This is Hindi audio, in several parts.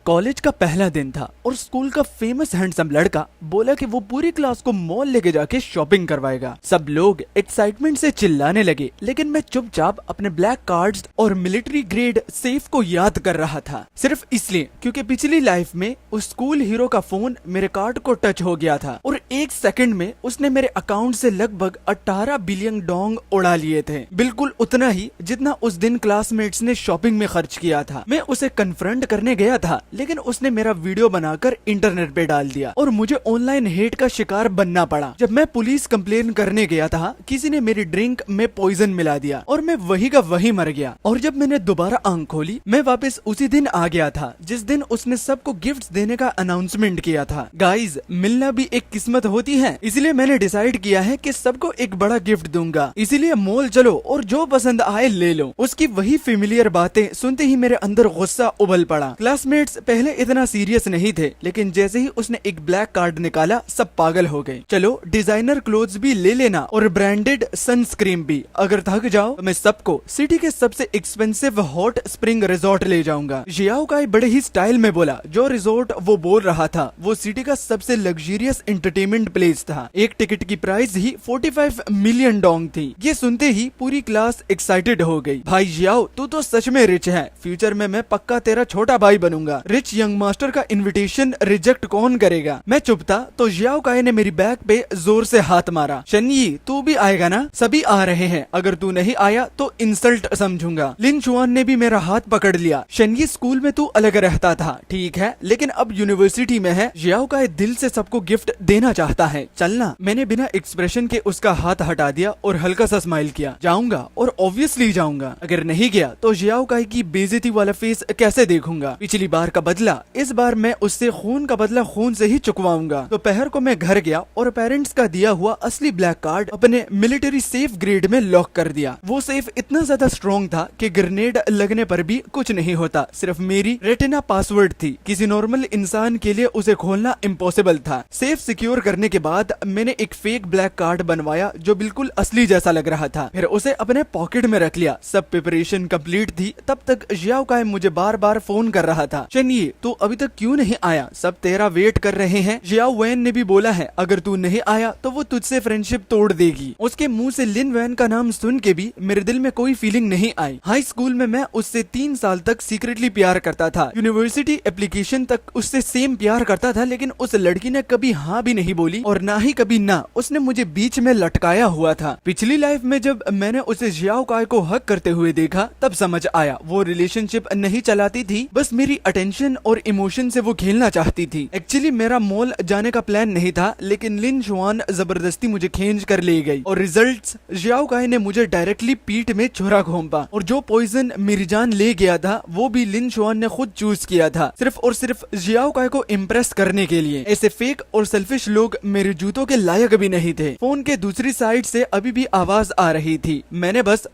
कॉलेज का पहला दिन था और स्कूल का फेमस हैंडसम लड़का बोला कि वो पूरी क्लास को मॉल लेके जाके शॉपिंग करवाएगा। सब लोग एक्साइटमेंट से चिल्लाने लगे, लेकिन मैं चुपचाप अपने ब्लैक कार्ड्स और मिलिट्री ग्रेड सेफ को याद कर रहा था, सिर्फ इसलिए क्योंकि पिछली लाइफ में उस स्कूल हीरो का फोन मेरे कार्ड को टच हो गया था और एक सेकंड में उसने मेरे अकाउंट से लगभग 18 बिलियन डोंग उड़ा लिए थे, बिल्कुल उतना ही जितना उस दिन क्लासमेट्स ने शॉपिंग में खर्च किया था। मैं उसे कन्फ्रंट करने गया था, लेकिन उसने मेरा वीडियो बनाकर इंटरनेट पे डाल दिया और मुझे ऑनलाइन हेट का शिकार बनना पड़ा। जब मैं पुलिस कंप्लेन करने गया था, किसी ने मेरी ड्रिंक में पॉइजन मिला दिया और मैं वही का वही मर गया। और जब मैंने दोबारा आंख खोली, मैं वापस उसी दिन आ गया था जिस दिन उसने सबको गिफ्ट्स देने का अनाउंसमेंट किया था। गाइज, मिलना भी एक किस्मत होती है, इसलिए मैंने डिसाइड किया है कि सबको एक बड़ा गिफ्ट दूंगा। इसीलिए मॉल चलो और जो पसंद आए ले लो। उसकी वही फेमिलियर बातें सुनते ही मेरे अंदर गुस्सा उबल पड़ा। क्लासमेट्स पहले इतना सीरियस नहीं थे, लेकिन जैसे ही उसने एक ब्लैक कार्ड निकाला, सब पागल हो गए। चलो डिजाइनर क्लोथ्स भी ले लेना और ब्रांडेड सनस्क्रीन भी। अगर थक जाओ तो मैं सबको सिटी के सबसे एक्सपेंसिव हॉट स्प्रिंग रिजॉर्ट ले जाऊंगा। जियाओ काई बड़े ही स्टाइल में बोला। जो रिजॉर्ट वो बोल रहा था वो सिटी का सबसे लग्जरियस एंटरटेनमेंट प्लेस था। एक टिकट की प्राइस ही 45 मिलियन डोंग थी। ये सुनते ही पूरी क्लास एक्साइटेड हो गई। भाई जियाओ, तू तो सच में रिच है। फ्यूचर में मैं पक्का तेरा छोटा भाई बनूंगा। रिच यंग मास्टर का इनविटेशन रिजेक्ट कौन करेगा। मैं चुप था तो जियाओ काई ने मेरी बैक पे जोर से हाथ मारा। शनयी, तू भी आएगा ना? सभी आ रहे हैं, अगर तू नहीं आया तो इंसल्ट समझूंगा। लिन चुआन ने भी मेरा हाथ पकड़ लिया। शनयी, स्कूल में तू अलग रहता था, ठीक है, लेकिन अब यूनिवर्सिटी में है। जियाओ काई दिल से सबको गिफ्ट देना चाहता है, चलना। मैंने बिना एक्सप्रेशन के उसका हाथ हटा दिया और हल्का सा स्माइल किया। जाऊंगा और ऑब्वियसली जाऊंगा। अगर नहीं गया तो जियाओ काई की बेइज्जती वाला फेस कैसे देखूंगा। पिछली बार का बदला, इस बार मैं उससे खून का बदला खून से ही चुकवाऊंगा। दोपहर को मैं घर गया और पेरेंट्स का दिया हुआ असली ब्लैक कार्ड अपने मिलिट्री सेफ ग्रेड में लॉक कर दिया। वो सेफ इतना ज्यादा स्ट्रॉन्ग था कि ग्रेनेड लगने पर भी कुछ नहीं होता, सिर्फ मेरी रेटिना पासवर्ड थी। किसी नॉर्मल इंसान के लिए उसे खोलना इम्पॉसिबल था। सेफ सिक्योर करने के बाद मैंने एक फेक ब्लैक कार्ड बनवाया जो बिल्कुल असली जैसा लग रहा था, फिर उसे अपने पॉकेट में रख लिया। सब प्रिपरेशन कंप्लीट थी, तब तक जियाओ काई मुझे बार बार फोन कर रहा था। चनिए, तू अभी तक क्यों नहीं आया? सब तेरा वेट कर रहे हैं। जियाओ वैन ने भी बोला है अगर तू नहीं आया तो वो तुझसे फ्रेंडशिप तोड़ देगी। उसके मुंह से लिन वैन का नाम सुन के भी मेरे दिल में कोई फीलिंग नहीं आई। हाई स्कूल में मैं उससे 3 साल तक सीक्रेटली प्यार करता था। यूनिवर्सिटी एप्लीकेशन तक उससे सेम प्यार करता था, लेकिन उस लड़की ने कभी हाँ भी नहीं बोली और ना ही कभी ना। उसने मुझे बीच में लटकाया हुआ था। पिछली लाइफ में जब मैंने उसे जियाओ काई को हक करते हुए देखा, तब समझ आया वो रिलेशनशिप नहीं चलाती थी, बस मेरी अटेंशन और इमोशन से वो खेलना चाहती थी। एक्चुअली मेरा मॉल जाने का प्लान नहीं था, लेकिन लिन चुआन जबरदस्ती मुझे खींच कर ले गई और रिजल्ट्स, जियाओ काई ने मुझे डायरेक्टली पीठ में छुरा घोंपा और जो पॉइजन मेरी जान ले गया था वो भी लिन चुआन ने खुद चूज किया था, सिर्फ और सिर्फ जियाओ काई को इम्प्रेस करने के लिए। ऐसे फेक और सेल्फिश लोग मेरे जूतों के लायक भी नहीं थे। फोन के दूसरी साइड से अभी भी आवाज आ रही थी। मैंने बस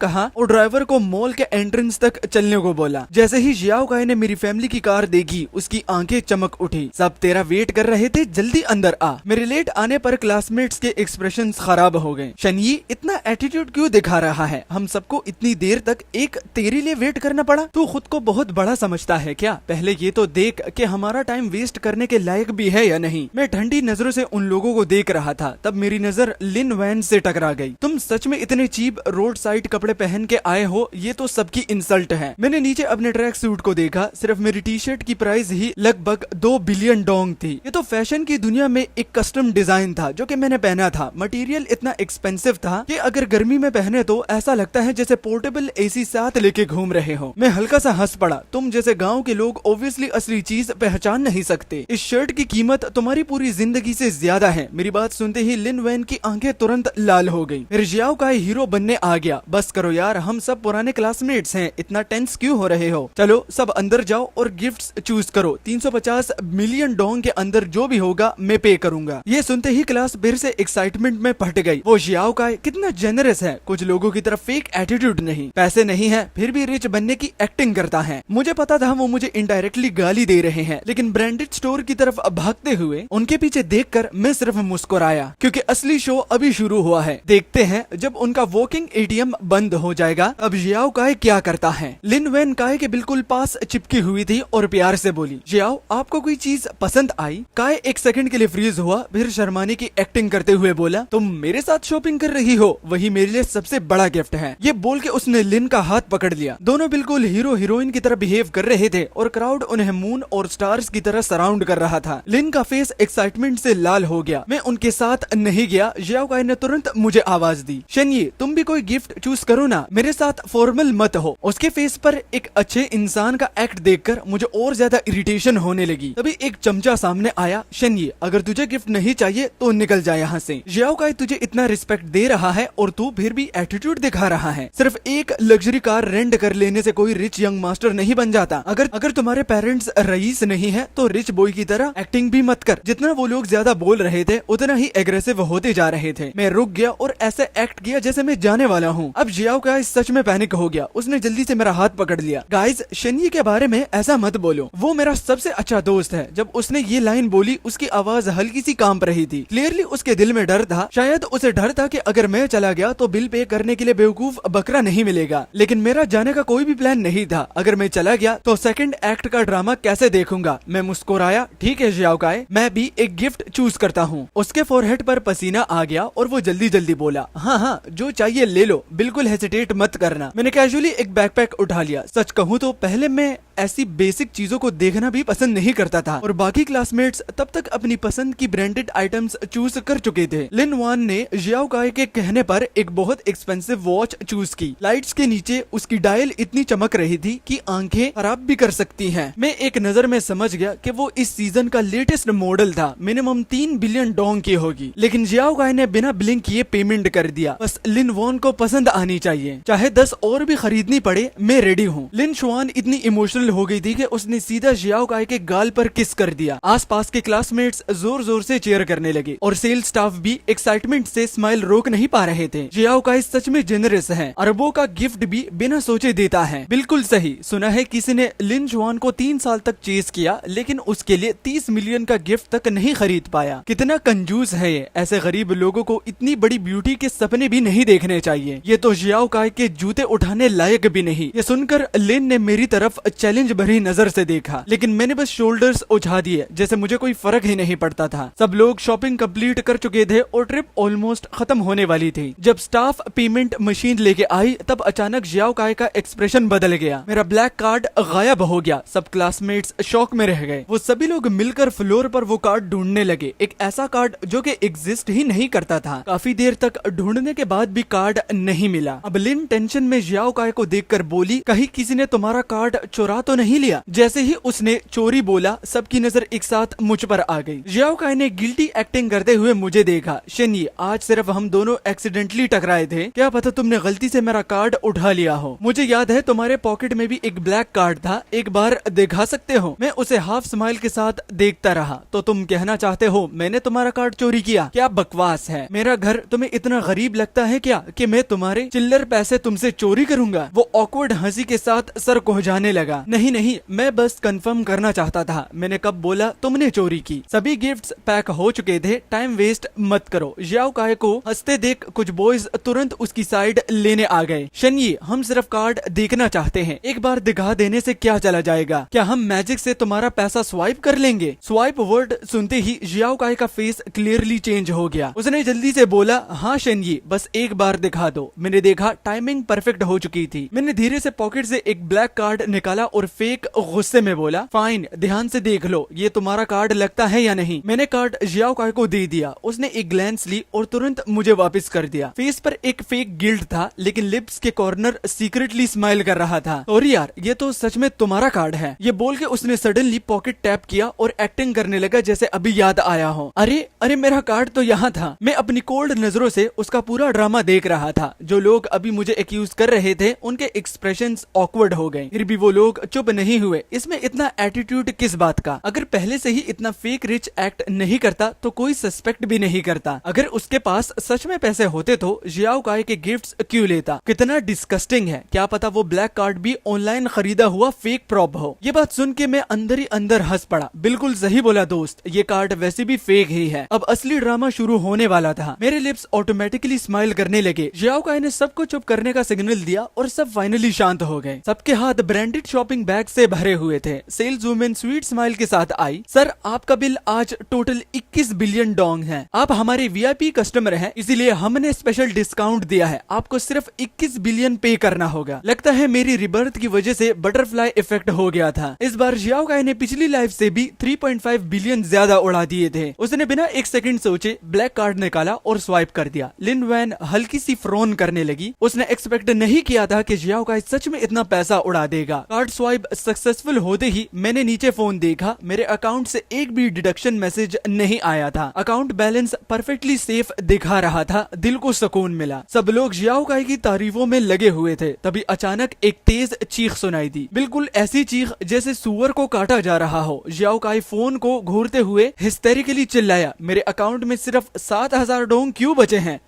कहा और ड्राइवर को मॉल के एंट्रेंस तक चलने को बोला। जैसे ही जियाओ काई ने मेरी फैमिली की कार देखी, उसकी आंखें चमक उठी। सब तेरा वेट कर रहे थे, जल्दी अंदर आ। मेरे लेट आने पर क्लासमेट्स के एक्सप्रेशंस खराब हो गए। शनयी, इतना एटीट्यूड क्यों दिखा रहा है? हम सबको इतनी देर तक एक तेरे लिए वेट करना पड़ा। तू खुद को बहुत बड़ा समझता है क्या? पहले ये तो देख कि हमारा टाइम वेस्ट करने के लायक भी है या नहीं। मैं ठंडी नजरों से उन लोगों को देख रहा था, तब मेरी नजर लिन वैन से टकरा गई। तुम सच में इतने चीप रोड साइड कपड़े पहन के आए हो? ये तो सबकी इंसल्ट है। मैंने नीचे अपने ट्रैक सूट को देखा, सिर्फ मेरी टी शर्ट की प्राइस ही लगभग 2 बिलियन डोंग थी। ये तो फैशन की दुनिया में एक कस्टम डिजाइन था जो कि मैंने पहना था। मटेरियल इतना एक्सपेंसिव था कि अगर गर्मी में पहने तो ऐसा लगता है जैसे पोर्टेबल एसी साथ लेके घूम रहे हो। मैं हल्का सा हंस पड़ा। तुम जैसे गांव के लोग ऑब्वियसली असली चीज पहचान नहीं सकते। इस शर्ट की कीमत तुम्हारी पूरी जिंदगी से ज्यादा है। मेरी बात सुनते ही लिन वैन की आंखें तुरंत लाल हो गई। फिर जियाओ काई हीरो बनने आ गया। बस करो यार, हम सब पुराने क्लासमेट्स हैं, इतना टेंस क्यों हो रहे हो? चलो सब अंदर जाओ और गिफ्ट्स चूज करो। 350 मिलियन डोंग के अंदर जो भी होगा मैं पे करूंगा। ये सुनते ही क्लास फिर से एक्साइटमेंट में फट गई। वो जियाओ काई कितना जेनरस है। कुछ लोगों की तरफ फेक एटीट्यूड नहीं, पैसे नहीं है फिर भी रिच बनने की एक्टिंग करता है। मुझे पता था वो मुझे इनडायरेक्टली गाली दे रहे हैं, लेकिन ब्रांडेड स्टोर की तरफ भागते हुए उनके पीछे देखकर मैं सिर्फ मुस्कुराया, क्योंकि असली शो अभी शुरू हुआ है। देखते हैं जब उनका वॉकिंग एटीएम बंद हो जाएगा अब जियाओ काई क्या करता है। लिन वैन काई के बिल्कुल पास चिपकी हुई थी आई और प्यार से बोली, जियाओ आपको कोई चीज पसंद आई? काय एक सेकंड के लिए फ्रीज हुआ, फिर शर्माने की एक्टिंग करते हुए बोला, तुम मेरे साथ शॉपिंग कर रही हो, वही मेरे लिए सबसे बड़ा गिफ्ट है। ये बोल के उसने लिन का हाथ पकड़ लिया। दोनों बिल्कुल हीरो हीरोइन की तरह बिहेव कर रहे थे और क्राउड उन्हें मून और स्टार्स की तरह सराउंड कर रहा था। लिन का फेस एक्साइटमेंट से लाल हो गया। मैं उनके साथ नहीं गया। जियाओ काई ने तुरंत मुझे आवाज दी, शेनये तुम भी कोई गिफ्ट चूज करो ना, मेरे साथ फॉर्मल मत हो। उसके फेस पर एक अच्छे इंसान का एक्ट देखकर मुझे और ज्यादा इरिटेशन होने लगी। तभी एक चमचा सामने आया, शेनये अगर तुझे गिफ्ट नहीं चाहिए तो निकल जा यहाँ से। जियाओ काई तुझे इतना रिस्पेक्ट दे रहा है और तू फिर भी एटीट्यूड दिखा रहा है। सिर्फ एक लग्जरी कार रेंट कर लेने से कोई रिच यंग मास्टर नहीं बन जाता। अगर तुम्हारे पेरेंट्स रईस नहीं है तो रिच बॉय की तरह एक्टिंग भी मत कर। जितना वो लोग ज्यादा बोल रहे थे उतना ही एग्रेसिव होते जा रहे थे। मैं रुक गया और ऐसे एक्ट किया जैसे मैं जाने वाला हूँ। अब जियाओ काई सच में पैनिक हो गया। उसने जल्दी से मेरा हाथ पकड़ लिया। गाइस शेनये के बारे में ऐसा मत बोलो, वो मेरा सबसे अच्छा दोस्त है। जब उसने ये लाइन बोली उसकी आवाज हल्की सी कांप रही थी। क्लियरली उसके दिल में डर था। शायद उसे डर था कि अगर मैं चला गया तो बिल पे करने के लिए बेवकूफ बकरा नहीं मिलेगा। लेकिन मेरा जाने का कोई भी प्लान नहीं था। अगर मैं चला गया तो सेकंड एक्ट का ड्रामा कैसे देखूंगा। मैं मुस्कुराया, ठीक है जियाओ काई, मैं भी एक गिफ्ट चूज करता हूँ। उसके फोरहेड पर पसीना आ गया और वो जल्दी जल्दी बोला, हाँ हाँ जो चाहिए ले लो, बिल्कुल हेजिटेट मत करना। मैंने कैजुअली एक बैकपैक उठा लिया। सच कहूँ तो पहले मैं ऐसी बेसिक चीजों को देखना भी पसंद नहीं करता था और बाकी क्लासमेट्स तब तक अपनी पसंद की ब्रांडेड आइटम्स चूज कर चुके थे। लिन वान ने जियाओ काई के कहने पर एक बहुत एक्सपेंसिव वॉच चूज की। लाइट्स के नीचे उसकी डायल इतनी चमक रही थी कि आंखें खराब भी कर सकती हैं। मैं एक नजर में समझ गया कि वो इस सीजन का लेटेस्ट मॉडल था। मिनिमम 3 बिलियन डोंग की होगी। लेकिन जियाओ काई ने बिना ब्लिंक किए पेमेंट कर दिया। बस लिन वॉन को पसंद आनी चाहिए, चाहे 10 और भी खरीदनी पड़े, मैं रेडी हूँ। लिन शुआन इतनी इमोशनल हो गई थी कि उसने सीधा जियाओ काई के गाल पर किस कर दिया। आसपास के क्लासमेट्स जोर जोर से चीयर करने लगे और सेल्स स्टाफ भी एक्साइटमेंट से स्माइल रोक नहीं पा रहे थे। जियाओ काई सच में जेनरस है, अरबों का गिफ्ट भी बिना सोचे देता है। बिल्कुल सही सुना है, किसी ने लिन जुआन को 3 साल तक चेस किया लेकिन उसके लिए 30 मिलियन का गिफ्ट तक नहीं खरीद पाया। कितना कंजूस है ये। ऐसे गरीब लोगों को इतनी बड़ी ब्यूटी के सपने भी नहीं देखने चाहिए। ये तो जियाओ काई के जूते उठाने लायक भी नहीं। ये सुनकर लिन ने मेरी तरफ चैलेंज भरी नजर से देखा, लेकिन मैंने बस शोल्डर्स उछा दिए जैसे मुझे कोई फर्क ही नहीं पड़ता था। सब लोग शॉपिंग कंप्लीट कर चुके थे और ट्रिप ऑलमोस्ट खत्म होने वाली थी। जब स्टाफ पेमेंट मशीन लेके आई तब अचानक जियाओ काई का एक्सप्रेशन बदल गया। मेरा ब्लैक कार्ड गायब हो गया। सब क्लासमेट्स शॉक में रह गए। वो सभी लोग मिलकर फ्लोर पर वो कार्ड ढूंढने लगे, एक ऐसा कार्ड जो कि एग्जिस्ट ही नहीं करता था। काफी देर तक ढूंढने के बाद भी कार्ड नहीं मिला। अब लिन टेंशन में जियाओ काई को देखकर बोली, कहीं किसी ने तुम्हारा कार्ड चुरा तो नहीं लिया? जैसे ही उसने चोरी बोला सबकी नजर एक साथ मुझ पर आ गई। जियाओ काई ने गिल्टी एक्टिंग करते हुए मुझे देखा। शेनये, आज सिर्फ हम दोनों एक्सीडेंटली टकराए थे, क्या पता तुमने गलती से मेरा कार्ड उठा लिया हो। मुझे याद है तुम्हारे पॉकेट में भी एक ब्लैक कार्ड था, एक बार दिखा सकते हो? मैं उसे हाफ स्माइल के साथ देखता रहा। तो तुम कहना चाहते हो मैंने तुम्हारा कार्ड चोरी किया? क्या बकवास है। मेरा घर तुम्हें इतना गरीब लगता है क्या कि मैं तुम्हारे चिल्लर पैसे तुमसे चोरी करूंगा? वो ऑकवर्ड हंसी के साथ सर कोहजाने लगा। नहीं नहीं, मैं बस कंफर्म करना चाहता था। मैंने कब बोला तुमने चोरी की? सभी गिफ्ट्स पैक हो चुके थे, टाइम वेस्ट मत करो। जियाओ काई को हंसते देख कुछ बॉयज तुरंत उसकी साइड लेने आ गए। शेनये, हम सिर्फ कार्ड देखना चाहते हैं, एक बार दिखा देने से क्या चला जाएगा? क्या हम मैजिक से तुम्हारा पैसा स्वाइप कर लेंगे? स्वाइप वर्ड सुनते ही जियाओ काई का फेस क्लियरली चेंज हो गया। उसने जल्दी से बोला, हाँ शेनये, बस एक बार दिखा दो। मैंने देखा टाइमिंग परफेक्ट हो चुकी थी। मैंने धीरे से पॉकेट से एक ब्लैक कार्ड निकाला और फेक गुस्से में बोला, फाइन, ध्यान से देख लो, ये तुम्हारा कार्ड लगता है या नहीं? मैंने कार्ड जियाओ काई को दे दिया। उसने एक ग्लैंस ली और तुरंत मुझे वापस कर दिया। फेस पर एक फेक गिल्ट था लेकिन लिप्स के कॉर्नर सीक्रेटली स्माइल कर रहा था। सॉरी यार, ये तो सच में तुम्हारा कार्ड है। ये बोल के उसने सडनली पॉकेट टैप किया और एक्टिंग करने लगा जैसे अभी याद आया हो। अरे अरे, मेरा कार्ड तो यहाँ था। मैं अपनी कोल्ड नजरों से उसका पूरा ड्रामा देख रहा था। जो लोग अभी मुझे एक्यूज कर रहे थे उनके एक्सप्रेशंस ऑकवर्ड हो गए, फिर भी वो लोग चुप नहीं हुए। इसमें इतना एटीट्यूड किस बात का? अगर पहले से ही इतना फेक रिच एक्ट नहीं करता तो कोई सस्पेक्ट भी नहीं करता। अगर उसके पास सच में पैसे होते तो जियाओ काई के गिफ्ट्स क्यों लेता? कितना डिस्कस्टिंग है। क्या पता वो ब्लैक कार्ड भी ऑनलाइन खरीदा हुआ फेक प्रॉप हो। ये बात सुन के मैं अंदर ही अंदर हंस पड़ा। बिल्कुल सही बोला दोस्त, ये कार्ड वैसे भी फेक ही है। अब असली ड्रामा शुरू होने वाला था। मेरे लिप्स ऑटोमेटिकली स्माइल करने लगे। जियाओ काई ने सबको चुप करने का सिग्नल दिया और सब फाइनली शांत हो गए। सबके हाथ ब्रांडेड शॉपिंग बैग से से भरे हुए थे। सेल्स वुमेन स्वीट स्माइल के साथ आई। सर, आपका बिल आज टोटल 21 बिलियन डोंग है। आप हमारे वीआईपी कस्टमर हैं, इसीलिए हमने स्पेशल डिस्काउंट दिया है। आपको सिर्फ 21 बिलियन पे करना होगा। लगता है मेरी रिबर्थ की वजह से बटरफ्लाई इफेक्ट हो गया था। इस बार जियाओ काई ने पिछली लाइफ से भी 3.5 बिलियन ज्यादा उड़ा दिए थे। उसने बिना एक सेकंड सोचे ब्लैक कार्ड निकाला और स्वाइप कर दिया। लिन वैन हल्की सी फ्रोन करने लगी। उसने एक्सपेक्ट नहीं किया था कि जियाओ काई सच में इतना पैसा उड़ा देगा। कार्ड स्वाइप सक्सेसफुल होते ही मैंने नीचे फोन देखा। मेरे अकाउंट से एक भी डिडक्शन मैसेज नहीं आया था। अकाउंट बैलेंस परफेक्टली सेफ दिखा रहा था। दिल को सुकून मिला। सब लोग जियाओ काई की तारीफों में लगे हुए थे। तभी अचानक एक तेज चीख सुनाई दी, बिल्कुल ऐसी चीख जैसे सुअर को काटा जा रहा हो। जियाओ काई फोन को घूरते हुए हिस्टेरिकली चिल्लाया, मेरे अकाउंट में सिर्फ 7,000 डोंग क्यों बचे हैं?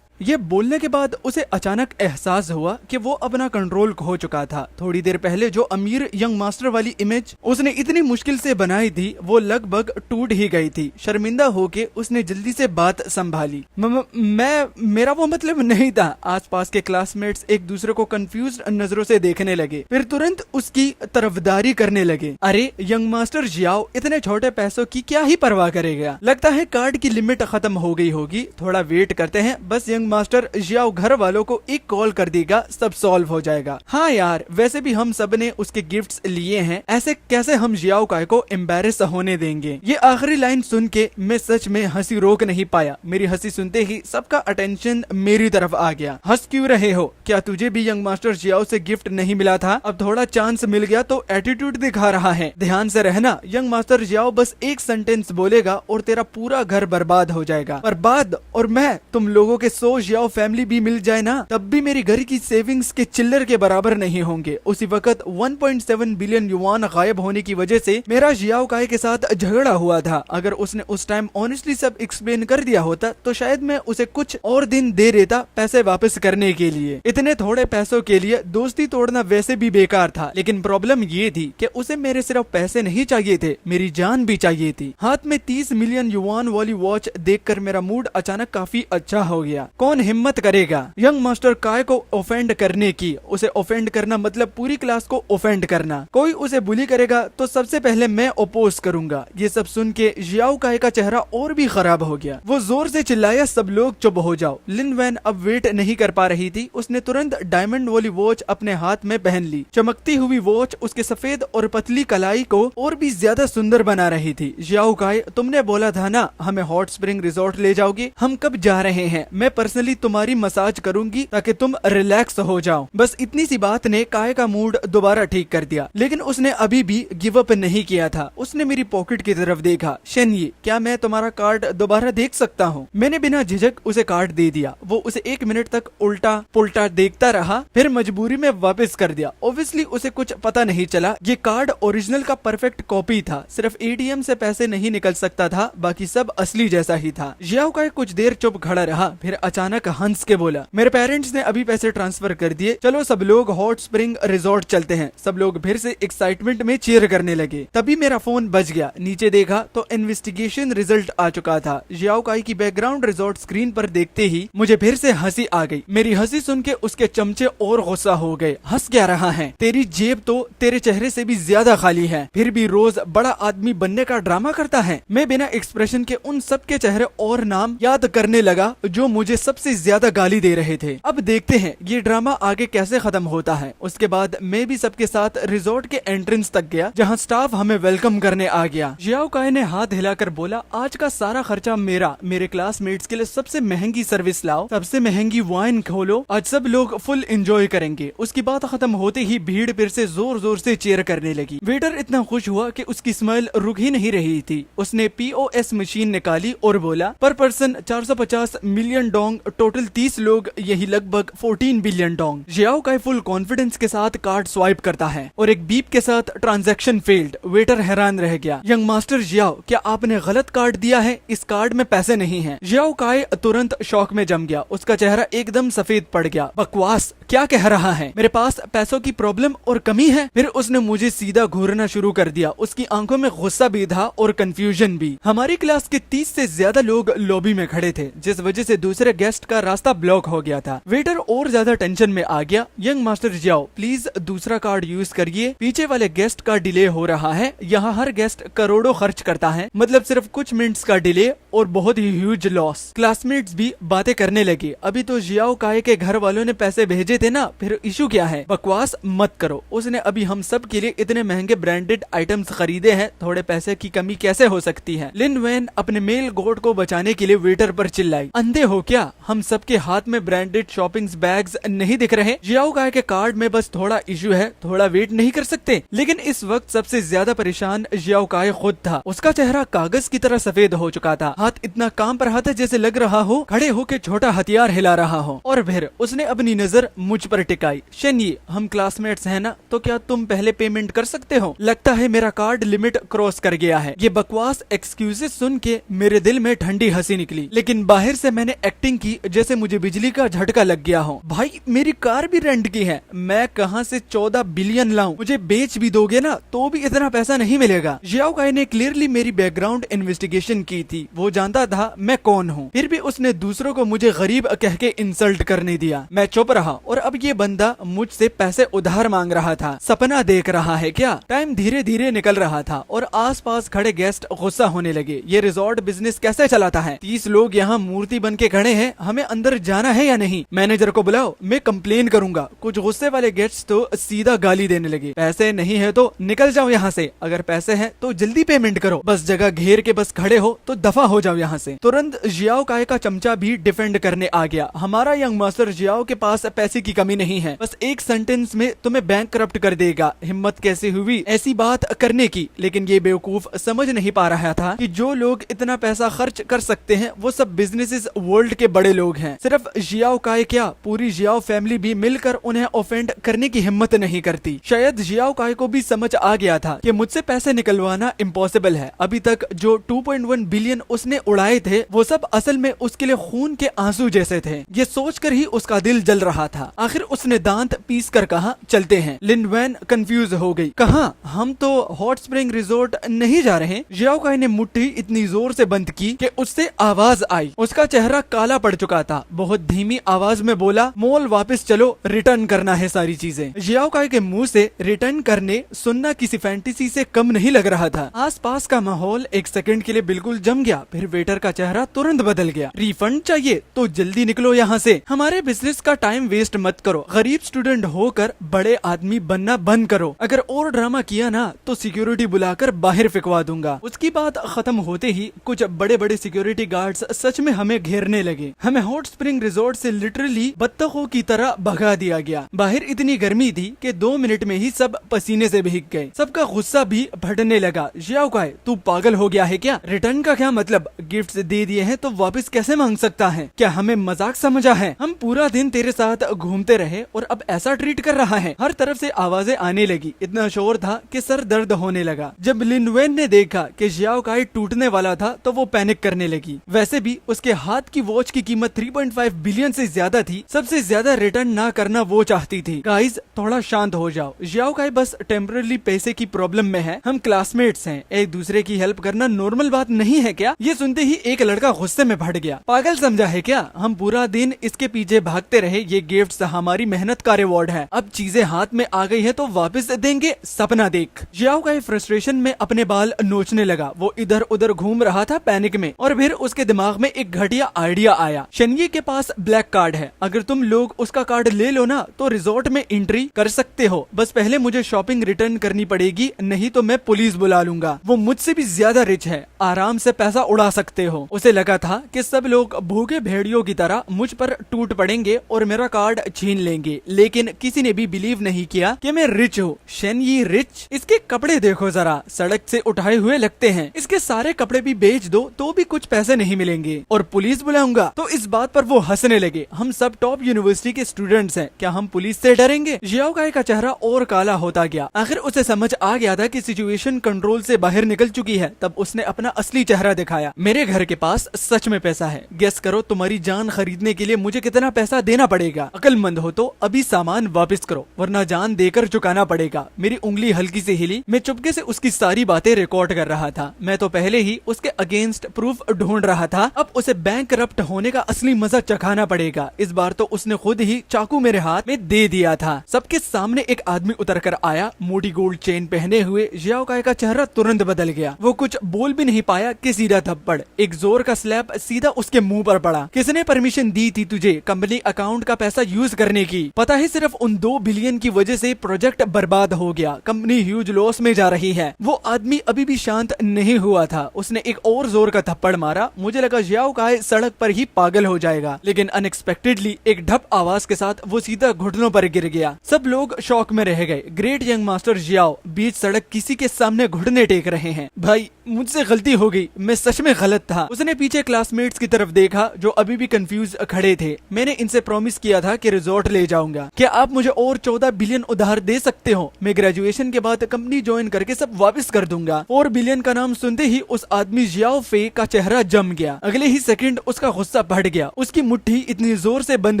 ये बोलने के बाद उसे अचानक एहसास हुआ कि वो अपना कंट्रोल खो चुका था। थोड़ी देर पहले जो अमीर यंग मास्टर वाली इमेज उसने इतनी मुश्किल से बनाई थी, वो लगभग टूट ही गई थी। शर्मिंदा होके उसने जल्दी से बात संभाली, मेरा वो मतलब नहीं था। आसपास के क्लासमेट्स एक दूसरे को कंफ्यूज नजरों से देखने लगे, फिर तुरंत उसकी तरफदारी करने लगे। अरे यंग मास्टर जियाओ इतने छोटे पैसों की क्या ही परवाह करेगा? लगता है कार्ड की लिमिट खत्म हो गई होगी। थोड़ा वेट करते हैं, बस यंग मास्टर जियाओ घर वालों को एक कॉल कर देगा, सब सॉल्व हो जाएगा। हाँ यार, वैसे भी हम सब ने उसके गिफ्ट्स लिए हैं, ऐसे कैसे हम जियाओ काई को एम्बेरस होने देंगे? ये आखिरी लाइन सुन के मैं सच में हंसी रोक नहीं पाया। मेरी हंसी सुनते ही सबका अटेंशन मेरी तरफ आ गया। हंस क्यों रहे हो? क्या तुझे भी यंग मास्टर जियाओ से गिफ्ट नहीं मिला था? अब थोड़ा चांस मिल गया तो एटीट्यूड दिखा रहा है। ध्यान से रहना, यंग मास्टर जियाओ बस एक सेंटेंस बोलेगा और तेरा पूरा घर बर्बाद हो जाएगा। बर्बाद? और मैं तुम लोगों के जियाओ फैमिली भी मिल जाए ना, तब भी मेरी घर की सेविंग्स के चिल्लर के बराबर नहीं होंगे। उसी वक्त 1.7 बिलियन युआन गायब होने की वजह से मेरा जियाओ काई के साथ झगड़ा हुआ था। अगर उसने उस टाइम ऑनेस्टली सब एक्सप्लेन कर दिया होता तो शायद मैं उसे कुछ और दिन दे देता पैसे वापस करने के लिए। इतने थोड़े पैसों के लिए दोस्ती तोड़ना वैसे भी बेकार था, लेकिन प्रॉब्लम ये थी कि उसे मेरे सिर्फ पैसे नहीं चाहिए थे, मेरी जान भी चाहिए थी। हाथ में 30 मिलियन युआन वाली वॉच देखकर मेरा मूड अचानक काफी अच्छा हो गया। कौन हिम्मत करेगा यंग मास्टर काय को ऑफेंड करने की? उसे ऑफेंड करना मतलब पूरी क्लास को ऑफेंड करना। कोई उसे बुली करेगा तो सबसे पहले मैं ओपोज करूंगा। ये सब सुन के जियाओ काय का चेहरा और भी खराब हो गया। वो जोर से चिल्लाया, सब लोग चुप हो जाओ। लिन वैन अब वेट नहीं कर पा रही थी। उसने तुरंत डायमंड वाली वॉच अपने हाथ में पहन ली। चमकती हुई वॉच उसके सफेद और पतली कलाई को और भी ज्यादा सुंदर बना रही थी। जियाओ काय, तुमने बोला था ना हमें हॉट स्प्रिंग रिजॉर्ट ले जाओगे? हम कब जा रहे हैं? मैं पर्सनली तुम्हारी मसाज करूंगी ताकि तुम रिलैक्स हो जाओ। बस इतनी सी बात ने काय का मूड दोबारा ठीक कर दिया, लेकिन उसने अभी भी गिव अप नहीं किया था। उसने मेरी पॉकेट की तरफ देखा। शेनये, क्या मैं तुम्हारा कार्ड दोबारा देख सकता हूँ? मैंने बिना झिझक उसे कार्ड दे दिया। वो उसे 1 मिनट तक उल्टा पुल्टा देखता रहा, फिर मजबूरी में वापस कर दिया। ऑब्वियसली उसे कुछ पता नहीं चला। ये कार्ड ओरिजिनल का परफेक्ट कॉपी था। सिर्फ एटीएम से पैसे नहीं निकल सकता था, बाकी सब असली जैसा ही था। जियाओ काई कुछ देर चुप खड़ा रहा, फिर अचानक हंस के बोला, मेरे पेरेंट्स ने अभी पैसे ट्रांसफर कर दिए, चलो सब लोग हॉट स्प्रिंग रिजॉर्ट चलते हैं। सब लोग फिर से एक्साइटमेंट में चीयर करने लगे। तभी मेरा फोन बज गया। नीचे देखा तो इन्वेस्टिगेशन रिजल्ट आ चुका था। जियाओ काई की बैकग्राउंड रिजॉर्ट स्क्रीन पर देखते ही मुझे फिर से हंसी आ गई। मेरी हंसी सुन के उसके चमचे और गुस्सा हो गए। हंस क्या रहा है? तेरी जेब तो तेरे चेहरे से भी ज्यादा खाली है, फिर भी रोज बड़ा आदमी बनने का ड्रामा करता है। मैं बिना एक्सप्रेशन के उन सबके चेहरे और नाम याद करने लगा जो मुझे सबसे ज्यादा गाली दे रहे थे। अब देखते हैं ये ड्रामा आगे कैसे खत्म होता है। उसके बाद मैं भी सबके साथ रिजॉर्ट के एंट्रेंस तक गया, जहाँ स्टाफ हमें वेलकम करने आ गया। जियाओ काई ने हाथ हिलाकर बोला, आज का सारा खर्चा मेरा। मेरे क्लासमेट्स के लिए सबसे महंगी सर्विस लाओ, सबसे महंगी वाइन खोलो, आज सब लोग फुल एंजॉय करेंगे। उसकी बात खत्म होते ही भीड़ फिर से जोर जोर से चीयर करने लगी। वेटर इतना खुश हुआ कि उसकी स्माइल रुक ही नहीं रही थी। उसने POS मशीन निकाली और बोला, पर पर्सन 450 मिलियन डोंग, टोटल 30 लोग, यही लगभग 14 बिलियन डोंग। जियाओ काई फुल कॉन्फिडेंस के साथ कार्ड स्वाइप करता है और एक बीप के साथ ट्रांजैक्शन फेल्ड। वेटर हैरान रह गया। यंग मास्टर जियाओ, क्या आपने गलत कार्ड दिया है? इस कार्ड में पैसे नहीं हैं। जियाओ काई तुरंत शॉक में जम गया। उसका चेहरा एकदम सफेद पड़ गया। बकवास, क्या कह रहा है? मेरे पास पैसों की प्रॉब्लम और कमी है? फिर उसने मुझे सीधा घूरना शुरू कर दिया। उसकी आंखों में गुस्सा भी था और कंफ्यूजन भी। हमारी क्लास के 30 से ज्यादा लोग लॉबी में खड़े थे, जिस वजह से दूसरे गेस्ट का रास्ता ब्लॉक हो गया था। वेटर और ज्यादा टेंशन में आ गया। यंग मास्टर जाओ, प्लीज दूसरा कार्ड यूज करिए, पीछे वाले गेस्ट का डिले हो रहा है। यहाँ हर गेस्ट करोड़ों खर्च करता है, मतलब सिर्फ कुछ मिनट्स का डिले और बहुत ही ह्यूज लॉस। क्लासमेट्स भी बातें करने लगे। अभी तो जियाओ काई के घर वालों ने पैसे भेजे थे ना, फिर इशू क्या है? बकवास मत करो, उसने अभी हम सब के लिए इतने महंगे ब्रांडेड आइटम्स खरीदे हैं, थोड़े पैसे की कमी कैसे हो सकती है? लिन वैन अपने मेल गोट को बचाने के लिए वेटर पर चिल्लाई, अंधे हो क्या? हम सबके हाथ में ब्रांडेड शॉपिंग बैग्स नहीं दिख रहे? जियाओ काई के कार्ड में बस थोड़ा इशू है, थोड़ा वेट नहीं कर सकते? लेकिन इस वक्त सबसे ज्यादा परेशान जियाओ काई खुद था। उसका चेहरा कागज की तरह सफेद हो चुका था, हाथ इतना काम रहा था जैसे लग रहा हो खड़े होके छोटा हथियार हिला रहा हो। और फिर उसने अपनी नजर मुझ पर टिकाई। शेनयी, हम क्लासमेट्स हैं ना, तो क्या तुम पहले पेमेंट कर सकते हो? लगता है मेरा कार्ड लिमिट क्रॉस कर गया है। ये बकवास एक्सक्यूजेस सुन के मेरे दिल में ठंडी हंसी निकली, लेकिन बाहर से मैंने एक्टिंग की जैसे मुझे बिजली का झटका लग गया हो। भाई मेरी कार भी रेंट की है, मैं कहां से 14 बिलियन लाऊं? मुझे बेच भी दोगे ना तो भी इतना पैसा नहीं मिलेगा। जियाओ काई ने क्लियरली मेरी बैकग्राउंड इन्वेस्टिगेशन की थी, वो जानता था मैं कौन हूँ। फिर भी उसने दूसरों को मुझे गरीब कह के इंसल्ट करने दिया। मैं चुप रहा और अब ये बंदा मुझसे पैसे उधार मांग रहा था। सपना देख रहा है क्या? टाइम धीरे धीरे निकल रहा था और आसपास खड़े गेस्ट गुस्सा होने लगे। ये रिजॉर्ट बिजनेस कैसे चलाता है? 30 लोग यहाँ मूर्ति बन के खड़े हैं, हमें अंदर जाना है या नहीं? मैनेजर को बुलाओ, मैं कंप्लेन करूंगा। कुछ गुस्से वाले गेस्ट तो सीधा गाली देने लगे। पैसे नहीं है तो निकल जाओ यहाँ से, अगर पैसे हैं तो जल्दी पेमेंट करो, बस जगह घेर के बस खड़े हो तो दफा हो जाओ यहाँ से। तुरंत जियाओ काई का चमचा भी डिफेंड करने आ गया। हमारा यंग मास्टर जियाओ के पास पैसे की कमी नहीं है, बस एक सेंटेंस में तुम्हें बैंक करप्ट कर देगा। हिम्मत कैसे हुई ऐसी बात करने की? लेकिन ये बेवकूफ समझ नहीं पा रहा था कि जो लोग इतना पैसा खर्च कर सकते हैं वो सब बिजनेसेस वर्ल्ड के बड़े लोग हैं। सिर्फ जियाओ काई क्या, पूरी जियाओ फैमिली भी मिलकर उन्हें ऑफेंड करने की हिम्मत नहीं करती। शायद जियाओ काई को भी समझ आ गया था कि मुझसे पैसे निकलवाना इम्पॉसिबल है। अभी तक जो 2.1 बिलियन उसने उड़ाए थे वो सब असल में उसके लिए खून के आंसू जैसे थे। ये सोचकर ही उसका दिल जल रहा था। आखिर उसने दांत पीस कर कहा, चलते हैं। लिन वैन कंफ्यूज हो गई, कहा? हम तो हॉट स्प्रिंग रिजोर्ट नहीं जा रहे। जियाओ काई ने मुट्ठी इतनी जोर से बंद की कि उससे आवाज आई। उसका चेहरा काला पड़ चुका था। बहुत धीमी आवाज में बोला, मॉल वापस चलो, रिटर्न करना है सारी चीजें। जियाओ काई के मुंह से रिटर्न करने सुनना किसी फैंटेसी से कम नहीं लग रहा था। आसपास का माहौल एक सेकंड के लिए बिल्कुल जम गया। फिर वेटर का चेहरा तुरंत बदल गया। रिफंड चाहिए तो जल्दी निकलो यहाँ से, हमारे बिजनेस का टाइम वेस्ट मत करो। गरीब स्टूडेंट होकर बड़े आदमी बनना बंद करो। अगर और ड्रामा किया ना तो सिक्योरिटी बुलाकर बाहर फेंकवा दूंगा। उसकी बात खत्म होते ही कुछ बड़े बड़े सिक्योरिटी गार्ड्स सच में हमें घेरने लगे। हमें हॉट स्प्रिंग रिजोर्ट से लिटरली बत्तखों की तरह भगा दिया गया। बाहर इतनी गर्मी थी कि 2 मिनट में ही सब पसीने से भीग गए। सबका गुस्सा भी बढ़ने लगा। जियाओ काई, तू पागल हो गया है क्या? रिटर्न का क्या मतलब? गिफ्ट्स दे दिए हैं तो वापस कैसे मांग सकता है? क्या हमें मजाक समझा है? हम पूरा दिन तेरे साथ घूमते रहे और अब ऐसा ट्रीट कर रहा है? हर तरफ से आवाजें आने लगी। इतना शोर था कि सर दर्द होने लगा। जब लिन वैन ने देखा कि जियाओ काई टूटने वाला था तो वो पैनिक करने लगी। वैसे भी उसके हाथ की वॉच की कीमत 3.5 बिलियन से ज्यादा थी। सबसे ज्यादा रिटर्न ना करना वो चाहती थी। गाइस थोड़ा शांत हो जाओ, जियाओ काई बस टेम्पररी पैसे की प्रॉब्लम में है। हम क्लासमेट्स हैं, एक दूसरे की हेल्प करना नॉर्मल बात नहीं है क्या? ये सुनते ही एक लड़का गुस्से में फट गया। पागल समझा है क्या? हम पूरा दिन इसके पीछे भागते रहे, ये गिफ्ट्स हमारी मेहनत का रिवॉर्ड है। अब चीजें हाथ में आ गई है तो वापस देंगे, सपना देख। जियाओ काई फ्रस्ट्रेशन में अपने बाल नोचने लगा। वो इधर उधर घूम रहा था पैनिक में। और फिर उसके दिमाग में एक घटिया आइडिया आया। शेनयी के पास ब्लैक कार्ड है, अगर तुम लोग उसका कार्ड ले लो ना तो रिजॉर्ट में एंट्री कर सकते हो। बस पहले मुझे शॉपिंग रिटर्न करनी पड़ेगी, नहीं तो मैं पुलिस बुला लूंगा। वो मुझसे भी ज्यादा रिच है, आराम से पैसा उड़ा सकते हो। उसे लगा था कि सब लोग भूखे भेड़ियों की तरह मुझ पर टूट पड़ेंगे और मेरा कार्ड छीन लेंगे, लेकिन किसी ने भी बिलीव नहीं किया कि मैं रिच हूँ। शेनयी रिच? इसके कपड़े देखो जरा, सड़क से उठाए हुए लगते हैं। इसके सारे कपड़े भी बेच दो तो भी कुछ पैसे नहीं मिलेंगे। और पुलिस बुलाऊंगा? तो इस बात पर वो हंसने लगे। हम सब टॉप यूनिवर्सिटी के स्टूडेंट्स हैं, क्या हम पुलिस से डरेंगे? जियाओ काई का चेहरा और काला होता गया। आखिर उसे समझ आ गया था कि सिचुएशन कंट्रोल से बाहर निकल चुकी है। तब उसने अपना असली चेहरा दिखाया। मेरे घर के पास सच में पैसा है, गेस करो तुम्हारी जान खरीदने के लिए मुझे कितना पैसा देना पड़ेगा? अकल अक्लमंद हो तो अभी सामान वापस करो वरना जान देकर चुकाना पड़ेगा। मेरी उंगली हल्की से हिली। मैं चुपके से उसकी सारी बातें रिकॉर्ड कर रहा था। मैं तो पहले ही उसके अगेंस्ट प्रूफ ढूंढ रहा था। अब उसे बैंक करप्ट होने का असली मजा चखाना पड़ेगा। इस बार तो उसने खुद ही चाकू मेरे हाथ में दे दिया था। सबके सामने एक आदमी उतर कर आया। मोटी गोल्ड चेन पहने हुए जियाओ काई का चेहरा तुरंत बदल गया। वो कुछ बोल भी नहीं पाया कि सीधा थप्पड़, एक जोर का स्लैप सीधा उसके मुंह पर पड़ा। किसने परमिशन दी थी तुझे कंपनी अकाउंट का पैसा यूज करने की? पता है सिर्फ उन 2 बिलियन की वजह से प्रोजेक्ट बर्बाद हो गया। कंपनी ह्यूज लॉस में जा रही है। वो आदमी अभी भी शांत नहीं हुआ था। उसने एक और जोर का थप्पड़ मारा। मुझे लगा जियाओ काई सड़क पर ही पागल हो जाएगा, लेकिन अनएक्सपेक्टेडली एक ढप आवाज के साथ वो सीधा घुटनों पर गिर गया। सब लोग शॉक में रह गए। ग्रेट यंग मास्टर जियाओ बीच सड़क किसी के सामने घुटने टेक रहे हैं। भाई मुझसे गलती हो गई, मैं सच में गलत था। उसने पीछे क्लासमेट्स की तरफ देखा जो अभी भी कंफ्यूज खड़े थे। मैंने इनसे प्रॉमिस किया था कि रिजॉर्ट ले जाऊंगा। क्या आप मुझे और 14 बिलियन उधार दे सकते हो? मैं ग्रेजुएशन के बाद कंपनी ज्वाइन करके सब वापस कर दूंगा। 4 बिलियन का नाम सुनते ही उस आदमी जियाओ फे का चेहरा जम गया। अगले ही सेकंड उसका गुस्सा बढ़ गया। उसकी मुट्ठी इतनी जोर से बंद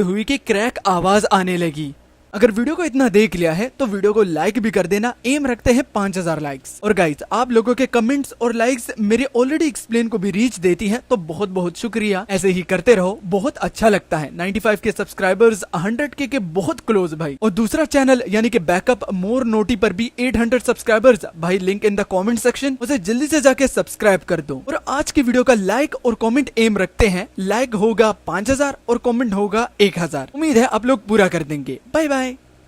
हुई कि क्रैक आवाज आने लगी। अगर वीडियो को इतना देख लिया है तो वीडियो को लाइक भी कर देना। एम रखते हैं 5000 लाइक्स। और गाइस आप लोगों के कमेंट्स और लाइक्स मेरे ऑलरेडी एक्सप्लेन को भी रीच देती हैं, तो बहुत बहुत शुक्रिया। ऐसे ही करते रहो, बहुत अच्छा लगता है। 95 के सब्सक्राइबर्स 100 के बहुत क्लोज भाई। और दूसरा चैनल यानी कि बैकअप मोर नोटी पर भी 800 सब्सक्राइबर्स भाई, link in the comment section, उसे जल्दी से जाके सब्सक्राइब कर दो। और आज की वीडियो का लाइक और कॉमेंट एम रखते हैं, लाइक होगा 5000 और कॉमेंट होगा 1000। उम्मीद है आप लोग पूरा कर देंगे। Bye bye.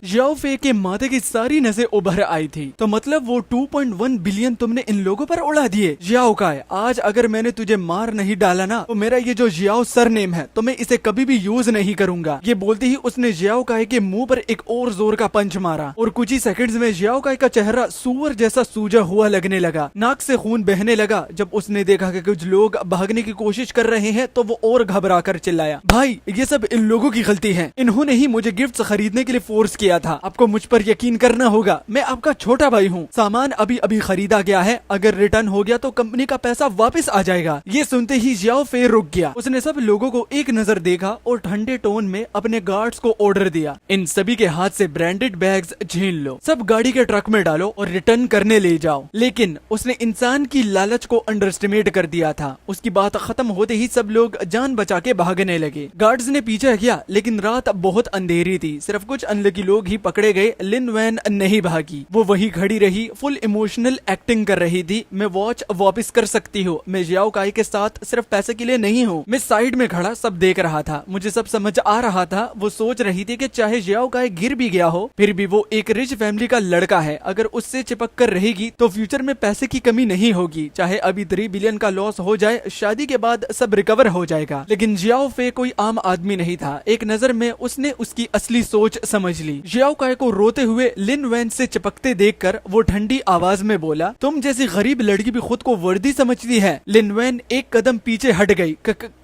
जियाओ फे के माथे की सारी नसें उभर आई थी। तो मतलब वो 2.1 बिलियन तुमने इन लोगों पर उड़ा दिए। जियाओ काई, आज अगर मैंने तुझे मार नहीं डाला ना तो मेरा ये जो जियाओ सरनेम है तो मैं इसे कभी भी यूज नहीं करूंगा। ये बोलते ही उसने जियाओ काई के मुंह पर एक और जोर का पंच मारा और कुछ ही सेकंड्स में जियाओ काई का चेहरा सुअर जैसा सूजा हुआ लगने लगा। नाक से खून बहने लगा। जब उसने देखा कि कुछ लोग भागने की कोशिश कर रहे हैं तो वो और घबरा कर चिल्लाया, भाई ये सब इन लोगों की गलती है। इन्होंने ही मुझे गिफ्ट्स खरीदने के लिए फोर्स किया था। आपको मुझ पर यकीन करना होगा। मैं आपका छोटा भाई हूँ। सामान अभी अभी खरीदा गया है। अगर रिटर्न हो गया तो कंपनी का पैसा वापस आ जाएगा। ये सुनते ही जियाओ फे रुक गया। उसने सब लोगों को एक नजर देखा और ठंडे टोन में अपने गार्ड्स को ऑर्डर दिया, इन सभी के हाथ से ब्रांडेड बैग्स छीन लो, सब गाड़ी के ट्रक में डालो और रिटर्न करने ले जाओ। लेकिन उसने इंसान की लालच को अंडरस्टिमेट कर दिया था। उसकी बात खत्म होते ही सब लोग जान बचा के भागने लगे। गार्ड्स ने पीछे किया, लेकिन रात बहुत अंधेरी थी। सिर्फ कुछ अनलकी लोग ही पकड़े गए। लिन वैन नहीं भागी, वो वही खड़ी रही, फुल इमोशनल एक्टिंग कर रही थी। मैं वॉच वापस कर सकती हूँ। मैं जियाओ काई के साथ सिर्फ पैसे के लिए नहीं हूँ। मैं साइड में खड़ा सब देख रहा था। मुझे सब समझ आ रहा था। वो सोच रही थी कि चाहे जियाओ काई गिर भी गया हो फिर भी वो एक रिच फैमिली का लड़का है। अगर उससे चिपक कर रहेगी तो फ्यूचर में पैसे की कमी नहीं होगी। चाहे अभी 3 बिलियन का लॉस हो जाए, शादी के बाद सब रिकवर हो जाएगा। लेकिन जियाओ फे कोई आम आदमी नहीं था। एक नजर में उसने उसकी असली सोच समझ ली। जियाओ काई को रोते हुए लिन वैन से चिपकते देखकर वो ठंडी आवाज में बोला, तुम जैसी गरीब लड़की भी खुद को वर्दी समझती है। लिन वैन एक कदम पीछे हट गई।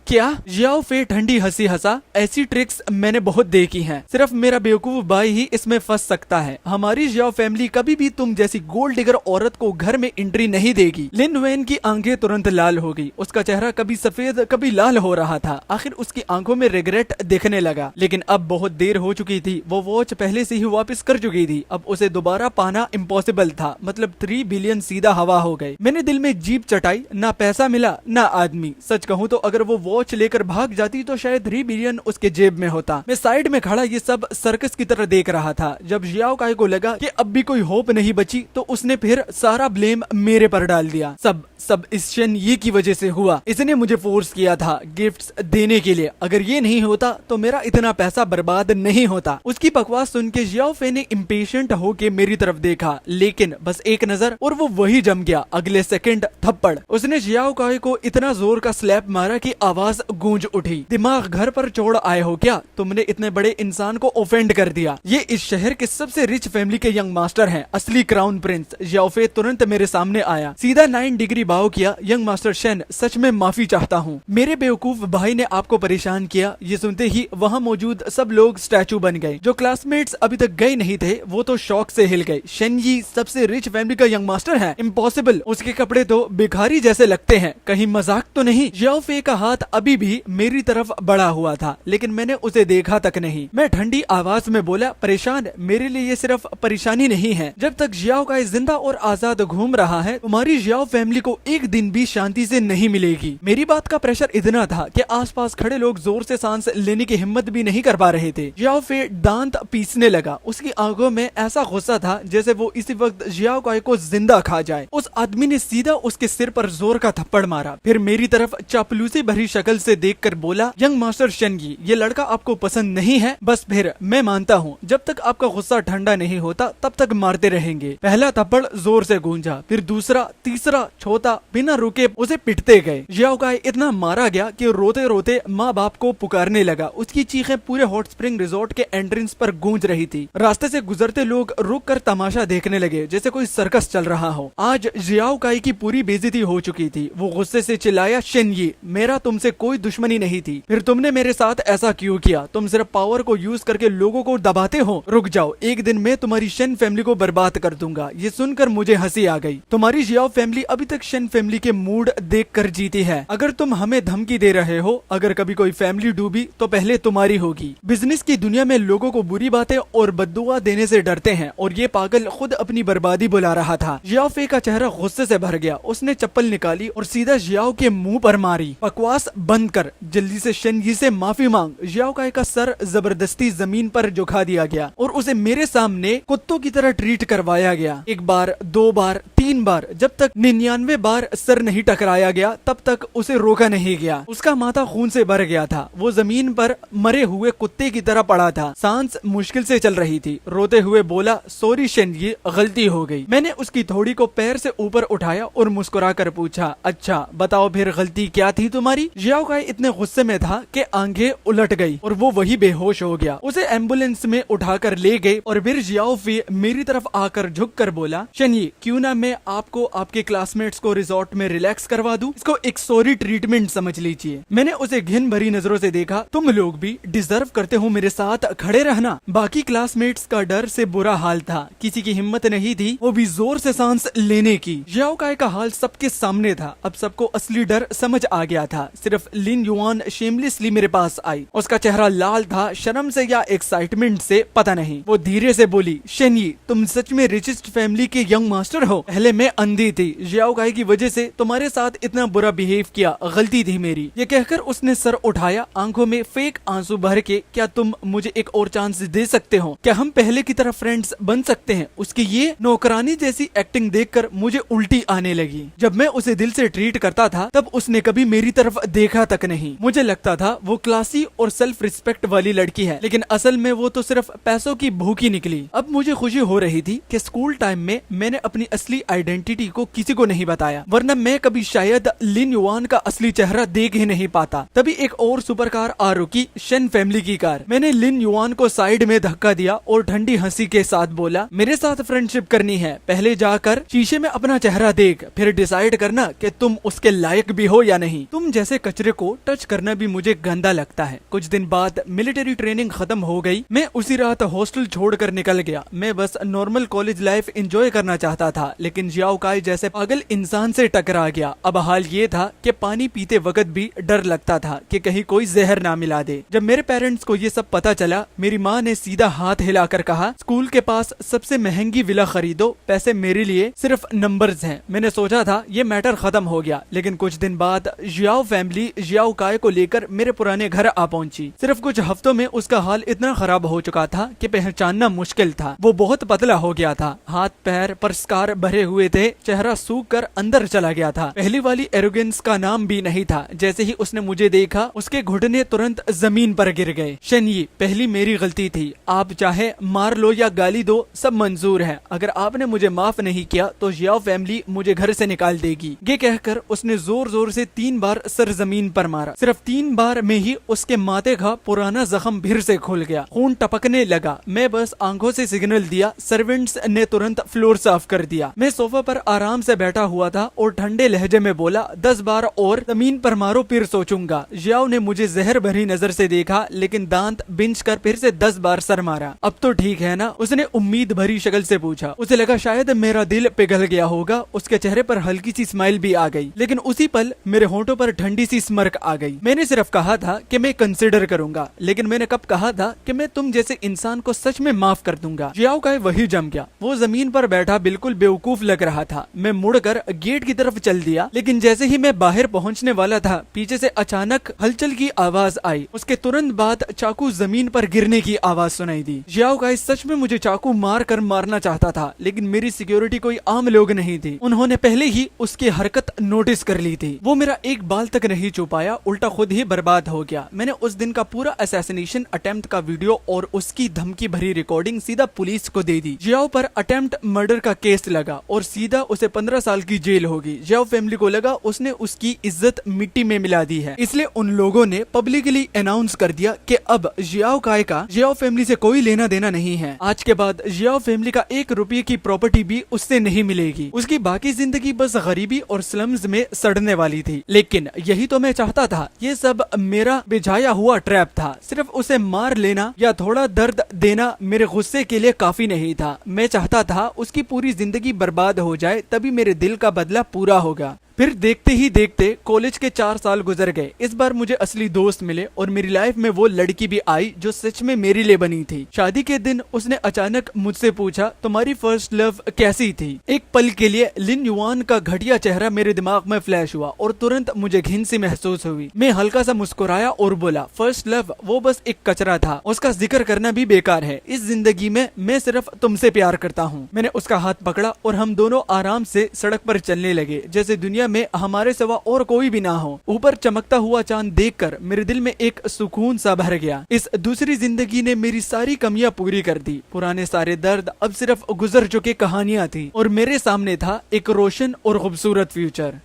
क्या? जियाओ फे ठंडी हंसी हंसा। ऐसी ट्रिक्स मैंने बहुत देखी हैं। सिर्फ मेरा बेवकूफ भाई ही इसमें फंस सकता है। हमारी जियाओ फैमिली कभी भी तुम जैसी गोल्ड डिगर औरत को घर में एंट्री नहीं देगी। लिन वैन की आंखें तुरंत लाल हो गई। उसका चेहरा कभी सफेद कभी लाल हो रहा था। आखिर उसकी आंखों में रिग्रेट दिखने लगा। लेकिन अब बहुत देर हो चुकी थी। वो वॉच पहले से ही वापस कर चुकी थी। अब उसे दोबारा पाना इम्पॉसिबल था। मतलब 3 बिलियन सीधा हवा हो गए। मैंने दिल में जीप चटाई। ना पैसा मिला ना आदमी। सच कहूँ तो अगर वो वॉच लेकर भाग जाती तो शायद 3 बिलियन उसके जेब में होता। मैं साइड में खड़ा ये सब सर्कस की तरह देख रहा था। जब जियाओ काई को लगा कि अब भी कोई होप नहीं बची तो उसने फिर सारा ब्लेम मेरे पर डाल दिया। सब इस ये की वजह से हुआ। इसने मुझे फोर्स किया था गिफ्ट्स देने के लिए। अगर ये नहीं होता तो मेरा इतना पैसा बर्बाद नहीं होता। उसकी बकवास सुन के जियाओ फे ने इम्पेशेंट होके मेरी तरफ देखा, लेकिन बस एक नजर और वो वही जम गया। अगले सेकंड थप्पड़। उसने जियाओ काई को इतना जोर का स्लैप मारा कि आवाज गूंज उठी। दिमाग घर पर छोड़ आए हो क्या? तुमने इतने बड़े इंसान को ऑफेंड कर दिया। ये इस शहर के सबसे रिच फैमिली के यंग मास्टर हैं, असली क्राउन प्रिंस। जियाओ फे तुरंत मेरे सामने आया। सीधा 9 डिग्री बाव किया। यंग मास्टर शेन, सच में माफी चाहता हूँ, मेरे बेवकूफ भाई ने आपको परेशान किया। ये सुनते ही वहाँ मौजूद सब लोग स्टैचू बन गए। जो क्लासमेट्स अभी तक गए नहीं थे वो तो शौक से हिल गए। शेन ये सबसे रिच फैमिली का यंग मास्टर है, इम्पॉसिबल। उसके कपड़े तो भिखारी जैसे लगते हैं, कहीं मजाक तो नहीं। जियाओ फे का हाथ अभी भी मेरी तरफ बढ़ा हुआ था, लेकिन मैंने उसे देखा तक नहीं। मैं ठंडी आवाज में बोला, परेशान, मेरे लिए ये सिर्फ परेशानी नहीं है। जब तक जियाओ का जिंदा और आजाद घूम रहा है, तुम्हारी जियाओ फैमिली को एक दिन भी शांति से नहीं मिलेगी। मेरी बात का प्रेशर इतना था कि आसपास खड़े लोग जोर से सांस लेने की हिम्मत भी नहीं कर पा रहे थे। जियाओ फे दांत पीसने लगा। उसकी आंखों में ऐसा गुस्सा था जैसे वो इसी वक्त जियाओ काई को जिंदा खा जाए। उस आदमी ने सीधा उसके सिर पर जोर का थप्पड़ मारा, फिर मेरी तरफ चापलूसी भरी शक्ल से देखकर बोला, यंग मास्टर शेनगी, ये लड़का आपको पसंद नहीं है? बस फिर मैं मानता हूँ, जब तक आपका गुस्सा ठंडा नहीं होता तब तक मारते रहेंगे। पहला थप्पड़ जोर से गूंजा, फिर दूसरा, तीसरा, चौथा, बिना रुके उसे पिटते गए। जियाओ काई इतना मारा गया कि रोते रोते माँ बाप को पुकारने लगा। उसकी चीखें पूरे हॉट स्प्रिंग रिजॉर्ट के एंट्रेंस पर गूंज रही थी। रास्ते से गुजरते लोग रुक कर तमाशा देखने लगे जैसे कोई सर्कस चल रहा हो। आज जियाओ काई की पूरी बेइज्जती हो चुकी थी। वो गुस्से से चिल्लाया, शेनयी, मेरा तुमसे कोई दुश्मनी नहीं थी, फिर तुमने मेरे साथ ऐसा क्यों किया? तुम सिर्फ पावर को यूज करके लोगों को दबाते हो। रुक जाओ, एक दिन मैं तुम्हारी शेन फैमिली को बर्बाद कर दूंगा। ये सुनकर मुझे हंसी आ गई। तुम्हारी जियाओ फैमिली अभी तक शेन फैमिली के मूड देख कर जीती है। अगर तुम हमें धमकी दे रहे हो, अगर कभी कोई फैमिली डूबी तो पहले तुम्हारी होगी। बिजनेस की दुनिया में लोगों को बुरी बातें और बद्दुआ देने से डरते हैं, और ये पागल खुद अपनी बर्बादी बुला रहा था। जियाओ फे का चेहरा गुस्से से भर गया। उसने चप्पल निकाली और सीधा जियाओ के मुंह पर मारी। बकवास बंद कर, जल्दी से शेनयी से माफी मांग। जियाओ काई का सर जबरदस्ती जमीन पर झुका दिया गया और उसे मेरे सामने कुत्तों की तरह ट्रीट करवाया गया। एक बार, दो बार, तीन बार, जब तक 99 बार सर नहीं टकराया गया तब तक उसे रोका नहीं गया। उसका माथा खून से भर गया था। वो जमीन पर मरे हुए कुत्ते की तरह पड़ा था। सांस मुश्किल से चल रही थी। रोते हुए बोला, सॉरी शेनयी, गलती हो गई। मैंने उसकी थोड़ी को पैर से ऊपर उठाया और मुस्कुरा कर पूछा, अच्छा बताओ फिर गलती क्या थी तुम्हारी? जियाओ काई इतने गुस्से में था कि आंखें उलट गई और वो वही बेहोश हो गया। उसे एम्बुलेंस में उठाकर ले गए और फिर जियाओ फे मेरी तरफ आकर झुककर बोला, शेनयी, क्यों ना मैं आपको आपके क्लासमेट्स को रिजॉर्ट में रिलैक्स करवा दूं? इसको एक सॉरी ट्रीटमेंट समझ लीजिए। मैंने उसे घिन भरी नजरों से देखा। तुम लोग भी डिजर्व करते हो मेरे साथ खड़े रहना। बाकी क्लासमेट्स का डर से बुरा हाल था। किसी की हिम्मत नहीं थी वो भी जोर से सांस लेने की। जियाओ काई का हाल सबके सामने था। अब सबको असली डर समझ आ गया था। सिर्फ लिन युआन शेमलेसली मेरे पास आई। उसका चेहरा लाल था, शर्म से या एक्साइटमेंट से पता नहीं। वो धीरे से बोली, शेनयी, तुम सच में रिचेस्ट फैमिली के यंग मास्टर हो। पहले मैं अंधी थी। जियाओ काई की वजह से तुम्हारे साथ इतना बुरा बिहेव किया, गलती थी मेरी। ये कहकर उसने सर उठाया, आंखों में फेक आंसू भर के, क्या तुम मुझे एक और चांस दे सकते हो? क्या हम पहले की तरह फ्रेंड्स बन सकते हैं? उसकी ये नौकरानी जैसी एक्टिंग देखकर मुझे उल्टी आने लगी। जब मैं उसे दिल से ट्रीट करता था तब उसने कभी मेरी तरफ देखा तक नहीं। मुझे लगता था वो क्लासी और सेल्फ रिस्पेक्ट वाली लड़की है, लेकिन असल में वो तो सिर्फ पैसों की भूखी निकली। अब मुझे खुशी हो रही थी कि स्कूल टाइम में मैंने अपनी असली आइडेंटिटी को किसी को नहीं बताया, वरना मैं कभी शायद लिन युआन का असली चेहरा देख ही नहीं पाता। तभी एक और सुपर कार आ रुकी, शेन फैमिली की कार। मैंने लिन युआन को साइड में धक्का दिया और ठंडी हंसी के साथ बोला, मेरे साथ फ्रेंडशिप करनी है, पहले जाकर शीशे में अपना चेहरा देख, फिर डिसाइड करना कि तुम उसके लायक भी हो या नहीं। तुम जैसे कचरे को टच करना भी मुझे गंदा लगता है। कुछ दिन बाद मिलिट्री ट्रेनिंग खत्म हो गई। मैं उसी रात हॉस्टल छोड़कर निकल गया। मैं बस नॉर्मल कॉलेज लाइफ एंजॉय करना चाहता था, लेकिन जियाओ काई जैसे पागल इंसान से टकरा गया। अब हाल ये था कि पानी पीते वक्त भी डर लगता था कि कहीं कोई जहर ना मिला दे। जब मेरे पेरेंट्स को ये सब पता चला, मेरी माँ ने सीधा हाथ हिलाकर कहा, स्कूल के पास सबसे महंगी विला खरीदो, पैसे मेरे लिए सिर्फ नंबर्स हैं। मैंने सोचा था ये मैटर खत्म हो गया, लेकिन कुछ दिन बाद जियाओ फैमिली जियाओ काई को लेकर मेरे पुराने घर आ पहुंची। सिर्फ कुछ हफ्तों में उसका हाल इतना खराब हो चुका था कि पहचानना मुश्किल था। वो बहुत पतला हो गया था, हाथ पैर पर स्कार भरे हुए थे, चेहरा सूख कर अंदर चला गया था। पहली वाली एरोगेंस का नाम भी नहीं था। जैसे ही उसने मुझे देखा, उसके घुटने तुरंत जमीन पर गिर गए। शेनयी, पहली मेरी गलती थी। आप चाहे मार लो या गाली दो, सब मंजूर है। अगर आपने मुझे माफ नहीं किया तो जियाओ फैमिली मुझे घर से निकाल देगी। ये कहकर उसने जोर जोर से 3 बार सर जमीन पर मारा। सिर्फ 3 बार में ही उसके माथे का पुराना जख्म फिर से खुल गया, खून टपकने लगा। मैं बस आंखों से सिग्नल दिया। सर्वेंट्स ने तुरंत फ्लोर साफ कर दिया। मैं सोफा पर आराम से बैठा हुआ था और ठंडे लहजे में बोला, 10 बार और जमीन पर मारो फिर सोचूंगा। जियाओ ने मुझे जहर भरी नजर से देखा, लेकिन दांत बिंच कर फिर से 10 बार सर मारा। अब तो ठीक है ना, उसने उम्मीद भरी शक्ल से पूछा। उसे लगा शायद मेरा दिल पिघल गया होगा। उसके चेहरे पर हल्की सी स्माइल भी आ गई, लेकिन उसी पल मेरे होंठों पर ठंडी सी स्मर्क आ गई। मैंने सिर्फ कहा था कि मैं कंसिडर करूंगा, लेकिन मैंने कब कहा था कि मैं तुम जैसे इंसान को सच में माफ कर दूंगा। जियाओ का वही जम गया। वो जमीन पर बैठा बिल्कुल बेवकूफ लग रहा था। मैं मुड़कर गेट की तरफ चल दिया, लेकिन जैसे ही मैं बाहर पहुंचने वाला था, पीछे से अचानक हलचल की आवाज आई। उसके तुरंत बाद चाकू जमीन पर गिरने की आवाज सुनाई दी। जियाओ का सच में मुझे चाकू मार कर मारना चाहता था, लेकिन मेरी सिक्योरिटी कोई आम लोग नहीं थी। उन्होंने पहले ही उसकी हरकत नोटिस कर ली थी। वो मेरा एक बाल तक नहीं छुपाया, उल्टा खुद ही बर्बाद हो गया। मैंने उस दिन का पूरा असैसिनेशन अटेम्प्ट का वीडियो और उसकी धमकी भरी रिकॉर्डिंग सीधा पुलिस को दे दी। जियाओ पर अटेम्प्ट मर्डर का केस लगा और सीधा उसे 15 साल की जेल होगी। जियाओ फैमिली को लगा उसने उसकी इज्जत मिट्टी में मिला दी है, इसलिए उन लोगों ने पब्लिकली अनाउंस कर दिया कि अब जियाओ काय का जियाओ फैमिली से कोई लेना देना नहीं है। आज के बाद जियाओ फैमिली का 1 रुपये की प्रॉपर्टी भी उससे नहीं मिलेगी। उसकी बाकी जिंदगी बस गरीबी और स्लम्स में सड़ने वाली थी। लेकिन यही तो मैं चाहता था। ये सब मेरा बिछाया हुआ ट्रैप था। सिर्फ उसे मार लेना या थोड़ा दर्द देना मेरे गुस्से के लिए काफी नहीं था। मैं चाहता था उसकी पूरी जिंदगी बर्बाद हो जाए, तभी मेरे दिल का बदला पूरा होगा। फिर देखते ही देखते कॉलेज के 4 साल गुजर गए। इस बार मुझे असली दोस्त मिले और मेरी लाइफ में वो लड़की भी आई जो सच में मेरे लिए बनी थी। शादी के दिन उसने अचानक मुझसे पूछा, तुम्हारी फर्स्ट लव कैसी थी? एक पल के लिए लिन युआन का घटिया चेहरा मेरे दिमाग में फ्लैश हुआ और तुरंत मुझे घिन सी महसूस हुई। मैं हल्का सा मुस्कुराया और बोला, फर्स्ट लव वो बस एक कचरा था, उसका जिक्र करना भी बेकार है। इस जिंदगी में मैं सिर्फ तुमसे प्यार करता हूँ। मैंने उसका हाथ पकड़ा और हम दोनों आराम से सड़क पर चलने लगे, जैसे दुनिया में हमारे सिवा और कोई भी ना हो। ऊपर चमकता हुआ चांद देखकर मेरे दिल में एक सुकून सा भर गया। इस दूसरी जिंदगी ने मेरी सारी कमियां पूरी कर दी। पुराने सारे दर्द अब सिर्फ गुजर चुके कहानियां थी और मेरे सामने था एक रोशन और खूबसूरत फ्यूचर।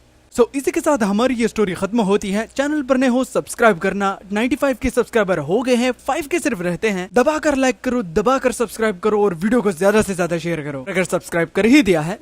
इसी के साथ हमारी ये स्टोरी खत्म होती है। चैनल पर नए हो सब्सक्राइब करना। 95 के सब्सक्राइबर हो गए हैं, 5 के सिर्फ रहते हैं। दबाकर लाइक करो, दबाकर सब्सक्राइब करो और वीडियो को ज्यादा से ज्यादा शेयर करो। अगर सब्सक्राइब कर ही दिया है